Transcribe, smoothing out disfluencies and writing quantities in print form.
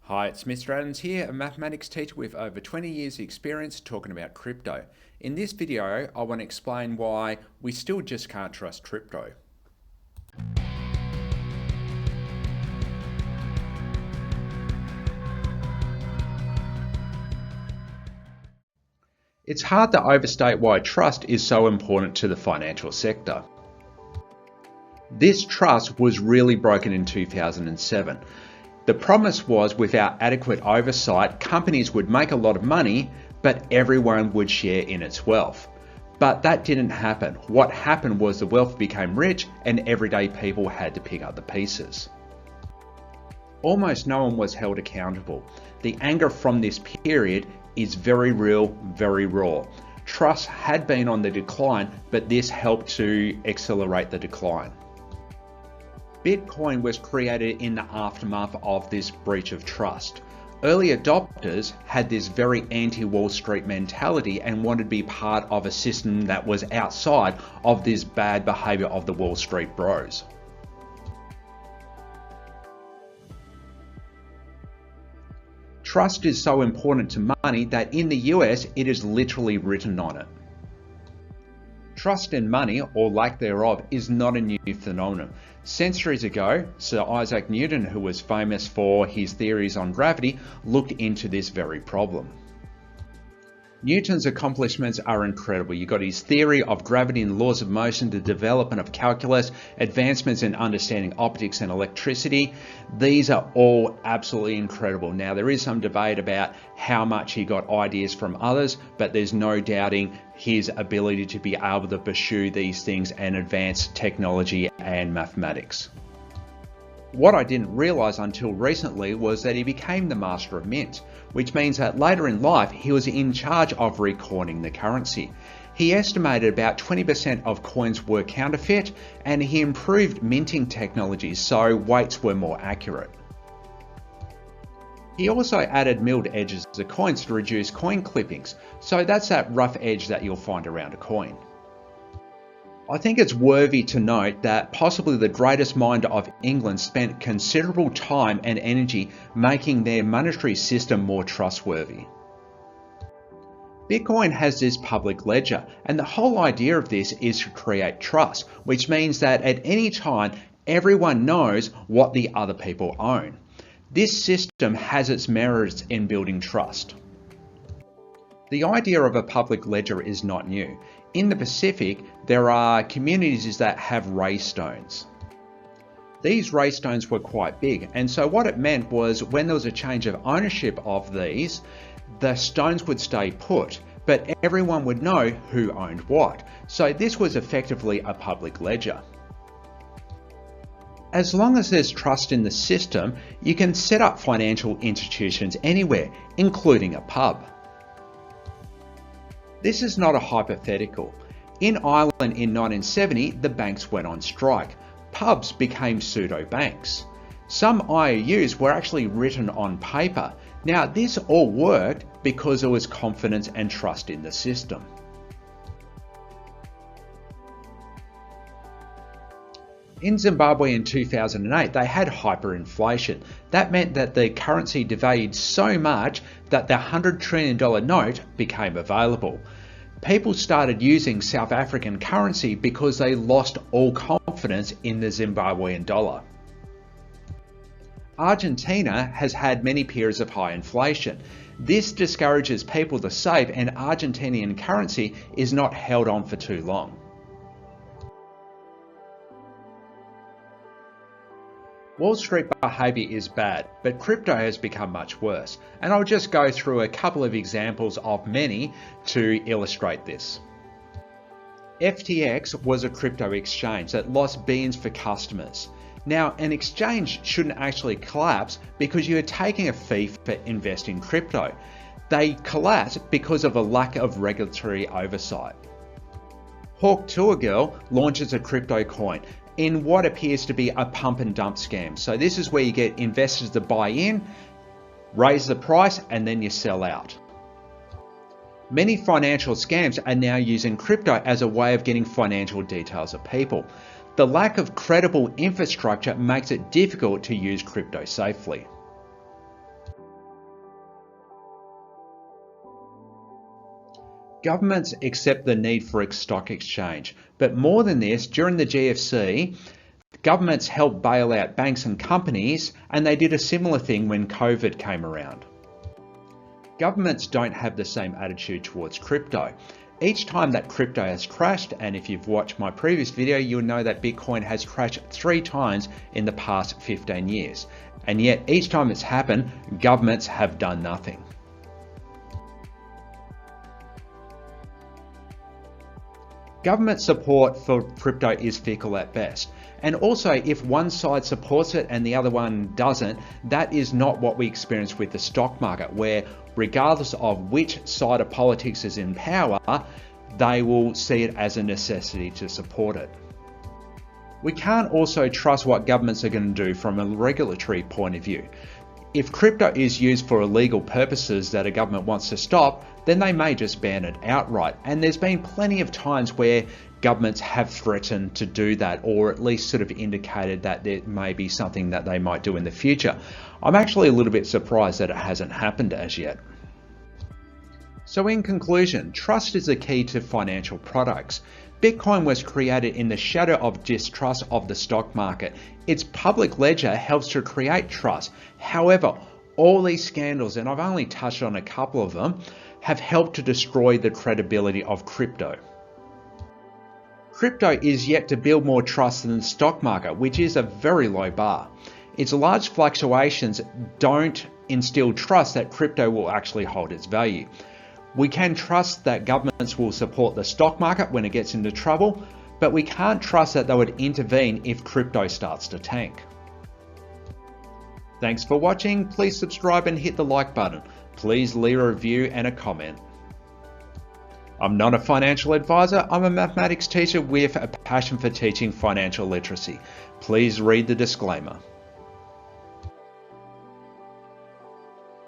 Hi, it's Mr. Adams here, a mathematics teacher with over 20 years experience talking about crypto. In this video, I want to explain why we still just can't trust crypto. It's hard to overstate why trust is so important to the financial sector. This trust was really broken in 2007. The promise was without adequate oversight, companies would make a lot of money, but everyone would share in its wealth. But that didn't happen. What happened was the wealth became rich and everyday people had to pick up the pieces. Almost no one was held accountable. The anger from this period is very real, very raw. Trust had been on the decline, but this helped to accelerate the decline. Bitcoin was created in the aftermath of this breach of trust. Early adopters had this very anti-Wall Street mentality and wanted to be part of a system that was outside of this bad behavior of the Wall Street bros. Trust is so important to money that in the US it is literally written on it. Trust in money, or lack thereof, is not a new phenomenon. Centuries ago, Sir Isaac Newton, who was famous for his theories on gravity, looked into this very problem. Newton's accomplishments are incredible. You've got his theory of gravity and laws of motion, the development of calculus, advancements in understanding optics and electricity. These are all absolutely incredible. Now, there is some debate about how much he got ideas from others, but there's no doubting his ability to be able to pursue these things and advance technology and mathematics. What I didn't realise until recently was that he became the master of mint, which means that later in life he was in charge of recoining the currency. He estimated about 20% of coins were counterfeit, and he improved minting technologies so weights were more accurate. He also added milled edges to coins to reduce coin clippings, so that's that rough edge that you'll find around a coin. I think it's worthy to note that possibly the greatest mind of England spent considerable time and energy making their monetary system more trustworthy. Bitcoin has this public ledger, and the whole idea of this is to create trust, which means that at any time everyone knows what the other people own. This system has its merits in building trust. The idea of a public ledger is not new. In the Pacific, there are communities that have ray stones. These ray stones were quite big, and so what it meant was when there was a change of ownership of these, the stones would stay put, but everyone would know who owned what. So this was effectively a public ledger. As long as there's trust in the system, you can set up financial institutions anywhere, including a pub. This is not a hypothetical. In Ireland in 1970, the banks went on strike. Pubs became pseudo-banks. Some IOUs were actually written on paper. Now, this all worked because there was confidence and trust in the system. In Zimbabwe in 2008, they had hyperinflation. That meant that the currency devalued so much that the $100 trillion note became available. People started using South African currency because they lost all confidence in the Zimbabwean dollar. Argentina has had many periods of high inflation. This discourages people to save, and Argentinian currency is not held on for too long. Wall Street behaviour is bad, but crypto has become much worse, and I'll just go through a couple of examples of many to illustrate this. FTX was a crypto exchange that lost billions for customers. Now, an exchange shouldn't actually collapse because you're taking a fee for investing in crypto. They collapsed because of a lack of regulatory oversight. Hawk Tour Girl launches a crypto coin in what appears to be a pump and dump scam. So this is where you get investors to buy in, raise the price, and then you sell out. Many financial scams are now using crypto as a way of getting financial details of people. The lack of credible infrastructure makes it difficult to use crypto safely. Governments accept the need for a stock exchange, but more than this, during the GFC, governments helped bail out banks and companies, and they did a similar thing when COVID came around. Governments don't have the same attitude towards crypto. Each time that crypto has crashed, and if you've watched my previous video, you'll know that Bitcoin has crashed 3 times in the past 15 years. And yet each time it's happened, governments have done nothing. Government support for crypto is fickle at best. And also, if one side supports it and the other one doesn't, that is not what we experience with the stock market, where regardless of which side of politics is in power, they will see it as a necessity to support it. We can't also trust what governments are going to do from a regulatory point of view. If crypto is used for illegal purposes that a government wants to stop, then they may just ban it outright. And there's been plenty of times where governments have threatened to do that, or at least sort of indicated that there may be something that they might do in the future. I'm actually a little bit surprised that it hasn't happened as yet. So in conclusion, trust is the key to financial products. Bitcoin was created in the shadow of distrust of the stock market. Its public ledger helps to create trust. However, all these scandals, and I've only touched on a couple of them, have helped to destroy the credibility of crypto. Crypto is yet to build more trust than the stock market, which is a very low bar. Its large fluctuations don't instill trust that crypto will actually hold its value. We can trust that governments will support the stock market when it gets into trouble, but we can't trust that they would intervene if crypto starts to tank. Thanks for watching. Please subscribe and hit the like button. Please leave a review and a comment. I'm not a financial advisor. I'm a mathematics teacher with a passion for teaching financial literacy. Please read the disclaimer.